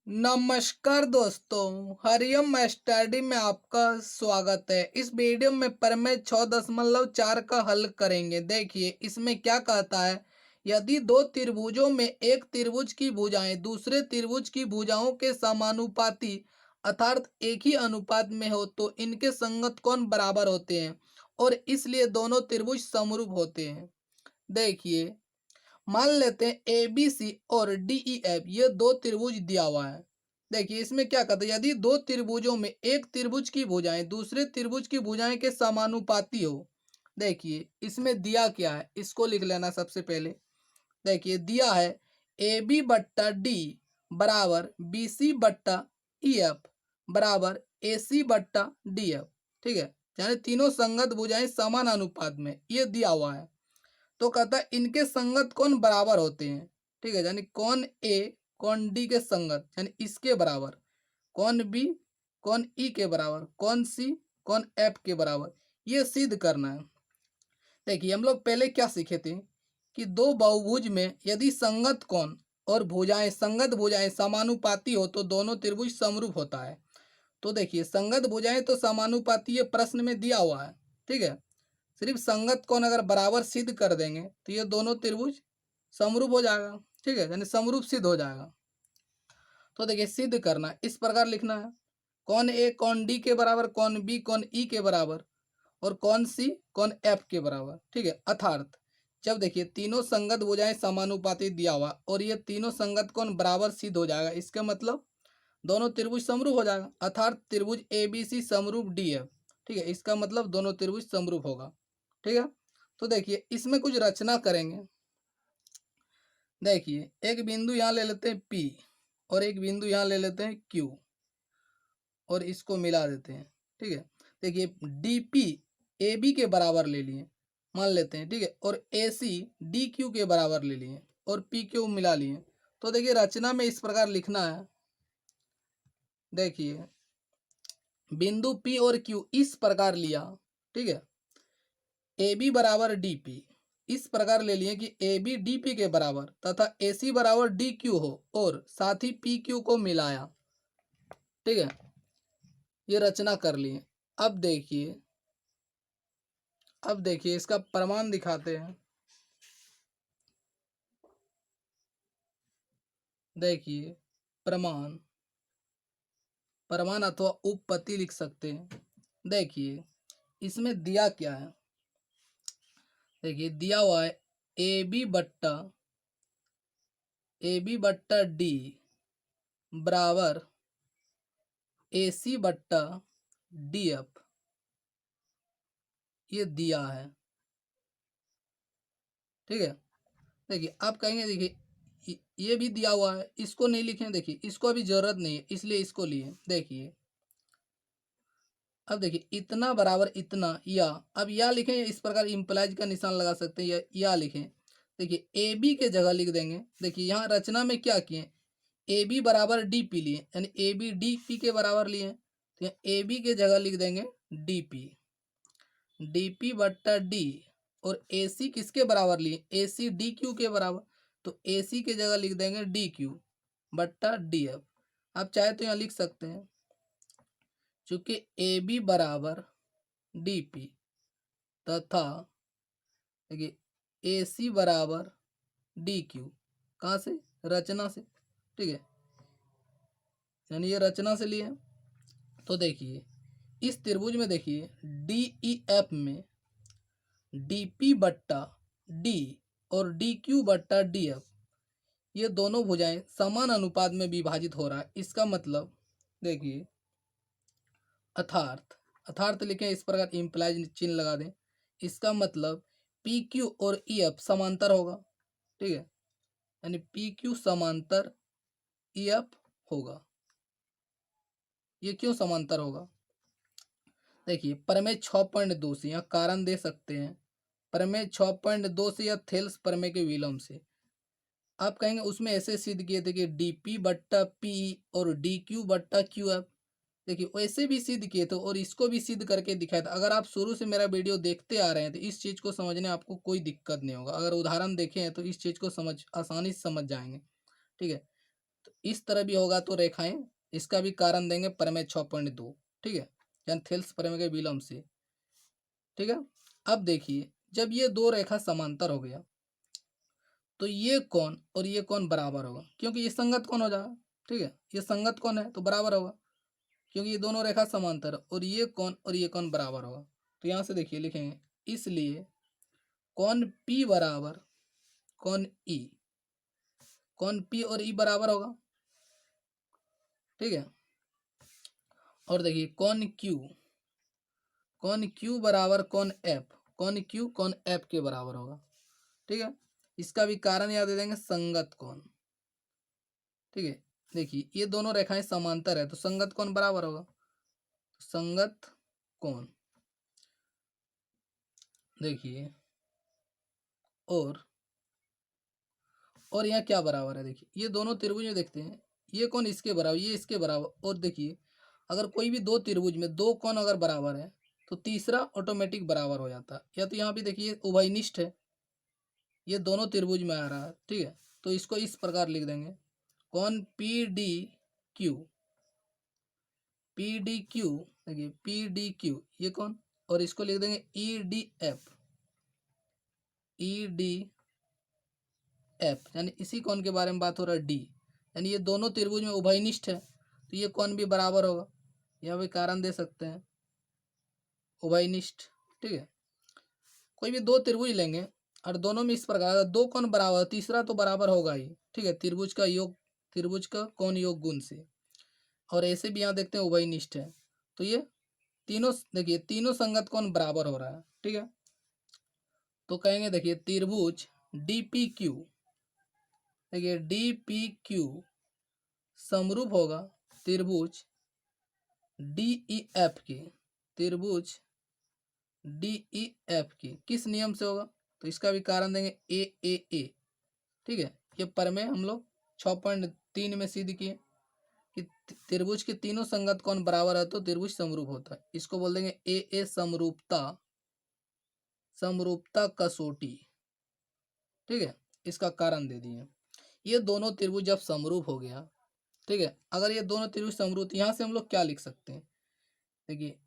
नमस्कार दोस्तों, हरिओम स्टडी में आपका स्वागत है। इस वीडियो में प्रमेय 6.4 का हल करेंगे। देखिए इसमें क्या कहता है, यदि दो त्रिभुजों में एक त्रिभुज की भुजाएं दूसरे त्रिभुज की भुजाओं के समानुपाती अर्थात एक ही अनुपात में हो तो इनके संगत कोण बराबर होते हैं और इसलिए दोनों त्रिभुज समरूप होते हैं। देखिए मान लेते हैं ए बी सी और डी ई एफ ये दो त्रिभुज दिया हुआ है। देखिए इसमें क्या कहते हैं, यदि दो त्रिभुजों में एक त्रिभुज की भुजाएं दूसरे त्रिभुज की भुजाएं के समानुपाती हो। देखिए इसमें दिया क्या है, इसको लिख लेना सबसे पहले। देखिए दिया है ए बी बट्टा डी बराबर बी सी बट्टा ई एफ बराबर ए सी बट्टा डी एफ। ठीक है, यानी तीनों संगत भुजाएं समान अनुपात में, ये दिया हुआ है। तो कहता है इनके संगत कोण बराबर होते हैं। ठीक है, यानी कौन ए कौन डी के संगत यानी इसके बराबर, कौन बी कौन ई के बराबर, कौन सी कौन एफ के बराबर, ये सिद्ध करना है। देखिए हम लोग पहले क्या सीखे थे कि दो बहुभुज में यदि संगत कोण और भुजाएं संगत भुजाएं समानुपाती हो तो दोनों त्रिभुज समरूप होता है। तो देखिए संगत भुजाएं तो समानुपाती ये प्रश्न में दिया हुआ है। ठीक है, सिर्फ संगत कोण अगर बराबर सिद्ध कर देंगे तो ये दोनों त्रिभुज समरूप हो जाएगा। ठीक है, यानी समरूप सिद्ध हो जाएगा। तो देखिए सिद्ध करना इस प्रकार लिखना है, कौन ए कौन डी के बराबर, कौन बी कौन ई के बराबर और कौन सी कौन एफ के बराबर। ठीक है, अर्थात जब देखिए तीनों संगत भुजाएं समानुपाती दिया हुआ और ये तीनों संगत कोण बराबर सिद्ध हो जाएगा, इसका मतलब दोनों त्रिभुज समरूप हो जाएगा, अर्थात त्रिभुज ए बी सी समरूप डी एफ। ठीक है, इसका मतलब दोनों त्रिभुज समरूप होगा। ठीक है, तो देखिए इसमें कुछ रचना करेंगे। देखिए एक बिंदु यहाँ ले लेते हैं P और एक बिंदु यहाँ ले लेते हैं Q और इसको मिला देते हैं। ठीक है, देखिए DP AB के बराबर ले लिए मान लेते हैं। ठीक है, और AC DQ के बराबर ले लिए और PQ मिला लिए। तो देखिए रचना में इस प्रकार लिखना है। देखिए बिंदु P और Q इस प्रकार लिया। ठीक है, AB बराबर DP इस प्रकार ले लिए कि AB DP के बराबर तथा AC बराबर DQ हो और साथ ही PQ को मिलाया। ठीक है, ये रचना कर लिए। अब देखिए इसका प्रमाण दिखाते हैं। देखिए प्रमाण प्रमाण अथवा उपपत्ति लिख सकते हैं। देखिए इसमें दिया क्या है, देखिए दिया हुआ है ए बी बट्टा डी बराबर ए सी बट्टा डी एफ, ये दिया है। ठीक है, देखिए आप कहेंगे देखिए ये भी दिया हुआ है, इसको नहीं लिखें। देखिए इसको अभी जरूरत नहीं है इसलिए इसको लिए। देखिए अब देखिए इतना बराबर इतना या, अब या लिखें या इस प्रकार इम्प्लाइज का निशान लगा सकते हैं या लिखें। देखिए ए बी के जगह लिख देंगे। देखिए यहाँ रचना में क्या किए, ए बी बराबर डी पी लिए यानी ए बी डी पी के बराबर लिए। तो यहाँ ए बी के जगह लिख देंगे डी पी बट्टा डी और ए सी किसके बराबर लिए, ए सी डी क्यू के बराबर। तो ए सी के जगह लिख देंगे डी क्यू बट्टा डी एफ। आप चाहे तो यहाँ लिख सकते हैं, चूंकि ए बी बराबर डी पी तथा देखिए ए सी बराबर डी क्यू, कहाँ से, रचना से। ठीक है, यानी ये रचना से लिए। तो देखिए इस त्रिभुज में देखिए डी ई एफ में डी पी बट्टा डी और डी क्यू बट्टा डी एफ ये दोनों भुजाएं समान अनुपात में विभाजित हो रहा है। इसका मतलब देखिए अर्थार्थ लिखें इस प्रकार इम्प्लाइज चिन्ह लगा दें। इसका मतलब पी क्यू और ई एफ समांतर होगा। ठीक है, यानी पी क्यू समांतर ई एफ होगा। ये क्यों समांतर होगा, देखिए प्रमेय 6.2 से यहाँ कारण दे सकते हैं। प्रमेय 6.2 से या थेल्स प्रमेय के विलोम से आप कहेंगे उसमें ऐसे सिद्ध किए थे कि डी पी बट्टा पी और डी क्यू बट्टा क्यू एफ। देखिए वैसे भी सिद्ध किए थे और इसको भी सिद्ध करके दिखाया था। अगर आप शुरू से मेरा वीडियो देखते आ रहे हैं तो इस चीज़ को समझने आपको कोई दिक्कत नहीं होगा। अगर उदाहरण देखें हैं तो इस चीज़ को समझ आसानी से समझ जाएंगे। ठीक है, तो इस तरह भी होगा तो रेखाएं, इसका भी कारण देंगे प्रमेय 6.2। ठीक है, यानी थेल्स प्रमेय के विलोम से। ठीक है, अब देखिए जब ये दो रेखा समांतर हो गया तो ये कोण और ये कोण बराबर होगा, क्योंकि ये संगत कोण हो जाएगा। ठीक है, ये संगत कोण है तो बराबर होगा, क्योंकि ये दोनों रेखा समांतर है, और ये कोण बराबर होगा। तो यहाँ से देखिए लिखेंगे, इसलिए कोण P बराबर कोण E, कोण P और E बराबर होगा। ठीक है, और देखिए कोण Q बराबर कोण F, कोण Q कोण F के बराबर होगा। ठीक है, इसका भी कारण याद दे देंगे, संगत कोण। ठीक है, देखिए ये दोनों रेखाएं समांतर है तो संगत कोण बराबर होगा, संगत कोण। देखिए और यहाँ क्या बराबर है, देखिए ये दोनों त्रिभुज में देखते हैं, ये कोण इसके बराबर, ये इसके बराबर। और देखिए अगर कोई भी दो त्रिभुज में दो कोण अगर बराबर है तो तीसरा ऑटोमेटिक बराबर हो जाता है। या तो यहाँ भी देखिए उभयनिष्ठ है, ये दोनों त्रिभुज में आ रहा है। ठीक है, तो इसको इस प्रकार लिख देंगे, कोण पी डी क्यू, देखिए पी डी क्यू ये कौन, और इसको लिख देंगे ई डी एफ, यानी इसी कोण के बारे में बात हो रहा है डी, यानी ये दोनों त्रिभुज में उभयनिष्ठ है तो ये कोण भी बराबर होगा। यह भी कारण दे सकते हैं, उभयनिष्ठ। ठीक है, कोई भी दो त्रिभुज लेंगे और दोनों में इस प्रकार दो कोण बराबर, तीसरा तो बराबर होगा ही। ठीक है, त्रिभुज का योग, त्रिभुज का कोण योग गुण से। और ऐसे भी यहाँ देखते हैं उभयनिष्ठ है, तो ये तीनों देखिए तीनों संगत कोण बराबर हो रहा है। ठीक है, तो कहेंगे देखिए त्रिभुज DPQ, देखिए DPQ समरूप होगा त्रिभुज DEF के, त्रिभुज DEF के किस नियम से होगा, तो इसका भी कारण देंगे AAA। ठीक है, ये प्रमेय हम लोग 6.3 में सिद्ध किए कि त्रिभुज के तीनों संगत कोण बराबर है तो त्रिभुज समरूप होता है। इसको बोल देंगे AA समरूपता कसौटी। ठीक है, इसका कारण दे दिए, ये दोनों त्रिभुज जब समरूप हो गया। ठीक है, अगर ये दोनों त्रिभुज समरूप, यहाँ से हम लोग क्या लिख सकते हैं, देखिए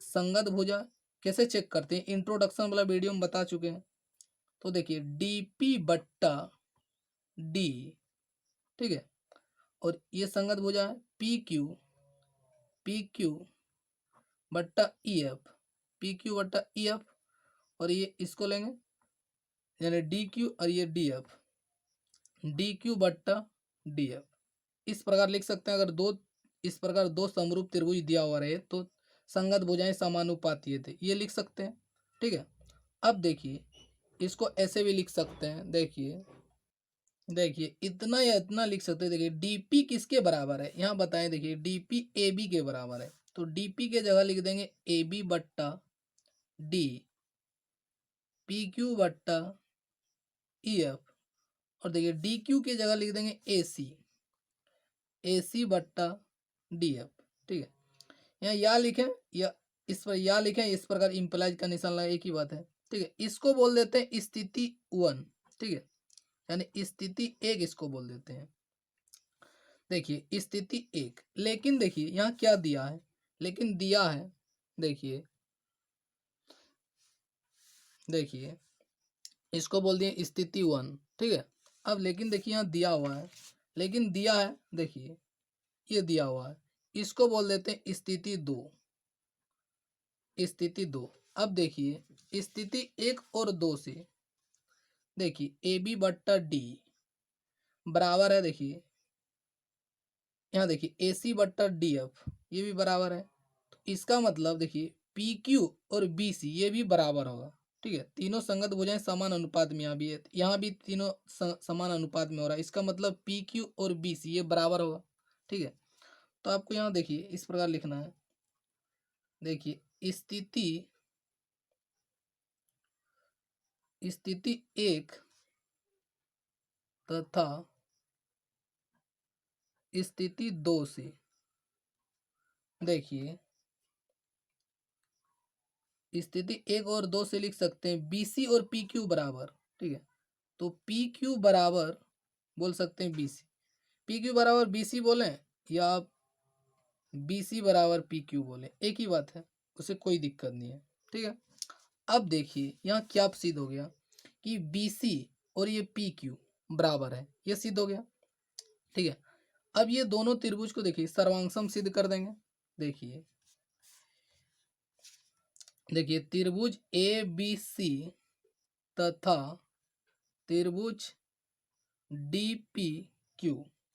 संगत भुजा कैसे चेक करते हैं, इंट्रोडक्शन वाला वीडियो में बता चुके हैं। तो देखिए DP बट्टा D, ठीक है, और ये संगत भुजा है PQ बट्टा EF, और ये इसको लेंगे यानी DQ और ये DQ बट्टा DF। इस प्रकार लिख सकते हैं, अगर दो इस प्रकार दो समरूप त्रिभुज दिया हुआ रहे तो संगत भुजाएं समानुपातीय थे, ये लिख सकते हैं। ठीक है, अब देखिए इसको ऐसे भी लिख सकते हैं, देखिए इतना या इतना लिख सकते हैं। देखिए DP किसके बराबर है, यहाँ बताएं, देखिए DP AB के बराबर है, तो DP के जगह लिख देंगे AB बट्टा D, PQ बट्टा EF, और देखिए DQ के जगह लिख देंगे AC बट्टा DF। ठीक है, यहाँ या लिखें या इस पर या लिखें, इस प्रकार इम्प्लाइज का निशान लगा, एक ही बात है। ठीक है, इसको बोल देते हैं स्थिति 1। ठीक है, यानी स्थिति 1 इसको बोल देते हैं। देखिए स्थिति 1, लेकिन देखिए यहाँ क्या दिया है, लेकिन दिया है, देखिए इसको बोल दिए स्थिति 1। ठीक है, अब लेकिन देखिए यहाँ दिया हुआ है, लेकिन दिया है, देखिए ये दिया हुआ है, इसको बोल देते हैं स्थिति 2। अब देखिए स्थिति 1 और 2 से देखिए AB बट्टा D बराबर है, देखिए यहाँ देखिए AC बट्टा DF ये भी बराबर है, तो इसका मतलब देखिए PQ और BC ये भी बराबर होगा। ठीक है, तीनों संगत भुजाएं समान अनुपात में, यहाँ भी है, यहाँ भी तीनों समान अनुपात में हो रहा है, इसका मतलब PQ और BC ये बराबर होगा। ठीक है, तो आपको यहाँ देखिए इस प्रकार लिखना है, देखिए स्थिति 1 तथा स्थिति 2 से देखिए स्थिति 1 और 2 से लिख सकते हैं BC और PQ बराबर। ठीक है, तो PQ बराबर बोल सकते हैं BC, पी क्यू बराबर बी सी बोलें या आप बी सी बराबर पी क्यू बोलें, एक ही बात है, उसे कोई दिक्कत नहीं है। ठीक है, अब देखिए यहाँ क्या सिद्ध हो गया कि बी सी और ये पी क्यू बराबर है, ये सिद्ध हो गया। ठीक है, अब ये दोनों त्रिभुज को देखिए सर्वांगसम सिद्ध कर देंगे। देखिए देखिए त्रिभुज ए बी सी तथा त्रिभुज डी पी क्यू,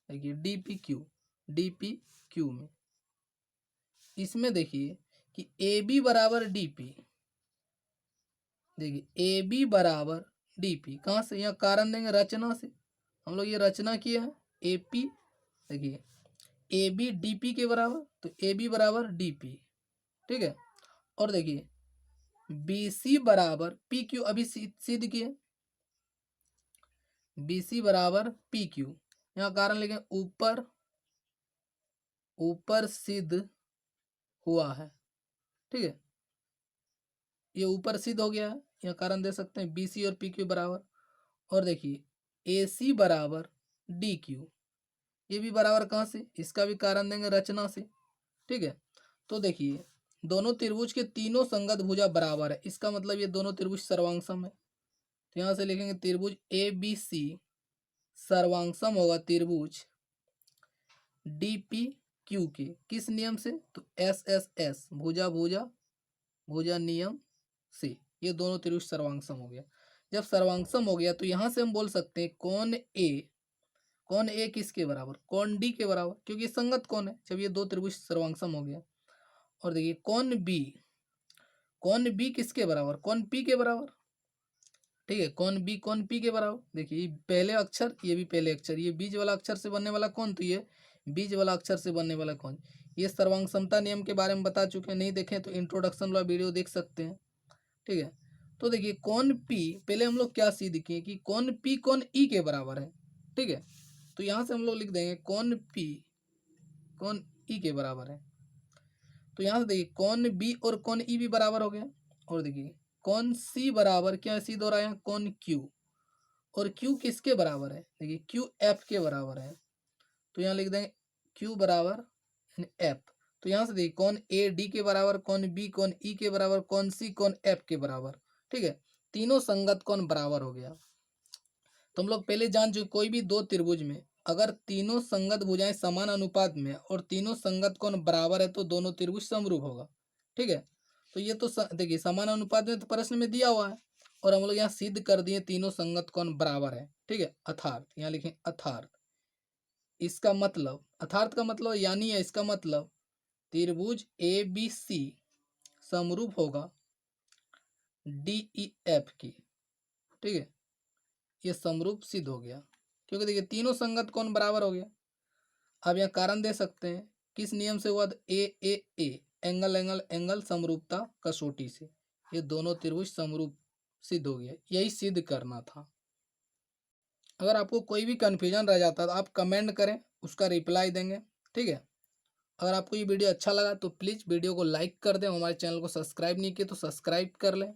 देखिए डी पी क्यू में इसमें देखिए कि ए बी बराबर डी पी, देखिए ए बी बराबर डी पी कहाँ से, यहाँ कारण देंगे रचना से, हम लोग ये रचना किया है ए पी, देखिए ए बी डी पी के बराबर, तो ए बी बराबर डी पी। ठीक है, और देखिए बी सी बराबर पी क्यू अभी सिद्ध किए, बी सी बराबर पी क्यू, यहाँ कारण लिखें ऊपर ऊपर सिद्ध हुआ है। ठीक है, ये ऊपर सिद्ध हो गया है, यहाँ कारण दे सकते हैं बी सी और पी क्यू बराबर। और देखिए ए सी बराबर डी क्यू, ये भी बराबर कहाँ से, इसका भी कारण देंगे रचना से। ठीक है, तो देखिए दोनों त्रिभुज के तीनों संगत भुजा बराबर है, इसका मतलब ये दोनों त्रिभुज सर्वांगसम है। तो यहाँ से लिखेंगे त्रिभुज ए बी सी सर्वांगसम होगा त्रिभुज डी पी क्यू के, किस नियम से, तो एस एस एस भुजा भुजा भुजा नियम से ये दोनों त्रिभुज सर्वांगसम हो गया। जब सर्वांगसम हो गया तो यहाँ से हम बोल सकते हैं कौन ए किसके बराबर, कौन डी के बराबर, क्योंकि ये संगत कौन है जब ये दो त्रिभुज सर्वांगसम हो गया। और देखिए कौन बी किसके बराबर, कौन पी के बराबर। ठीक है, कौन पी के बराबर, देखिए पहले अक्षर ये भी पहले अक्षर, ये बीच वाला अक्षर से बनने वाला कौन, तो ये बीच वाला अक्षर से बनने वाला कौन। ये सर्वांग समता नियम के बारे में बता चुके हैं, नहीं देखें तो इंट्रोडक्शन वाला वीडियो देख सकते हैं। ठीक है, तो देखिए कौन पी, पहले हम लोग क्या सिद्ध किए कि कौन पी कौन ई के बराबर है। ठीक है, तो यहाँ से हम लोग लिख देंगे कौन पी कौन ई के बराबर है। तो यहाँ से देखिए कौन बी और कौन ई भी बराबर हो गया। और देखिए कौन सी बराबर क्या सिद्ध हो रहा है, कौन क्यू, और क्यू किसके बराबर है, देखिए क्यू एफ के बराबर है। तो यहाँ लिख देंगे क्यू बराबर एफ। तो यहाँ से देखिए कौन ए डी के बराबर, कौन बी कौन ई के बराबर, कौन सी कौन एफ के बराबर। ठीक है, तीनों संगत कौन बराबर हो गया। तो हम लोग पहले जान चुके कोई भी दो त्रिभुज में अगर तीनों संगत भुजाएं समान अनुपात में और तीनों संगत कोण बराबर है तो दोनों त्रिभुज समरूप होगा। ठीक है, तो ये तो देखिए समान अनुपात में तो प्रश्न में दिया हुआ है और हम लोग यहाँ सिद्ध कर दिए तीनों संगत कोण बराबर है। ठीक है, अर्थात यहाँ लिखें अर्थात, इसका मतलब अर्थात का मतलब यानी है, इसका मतलब त्रिभुज ए बी सी समरूप होगा डी ई एफ की। ठीक है, ये समरूप सिद्ध हो गया क्योंकि देखिए तीनों संगत कोण बराबर हो गया। अब यहाँ कारण दे सकते हैं किस नियम से हुआ, ए एंगल एंगल एंगल समरूपता कसौटी से ये दोनों त्रिभुज समरूप सिद्ध हो गया। यही सिद्ध करना था। अगर आपको कोई भी कन्फ्यूजन रह जाता है तो आप कमेंट करें, उसका रिप्लाई देंगे। ठीक है, अगर आपको ये वीडियो अच्छा लगा तो प्लीज़ वीडियो को लाइक कर दें, हमारे चैनल को सब्सक्राइब नहीं किए तो सब्सक्राइब कर लें।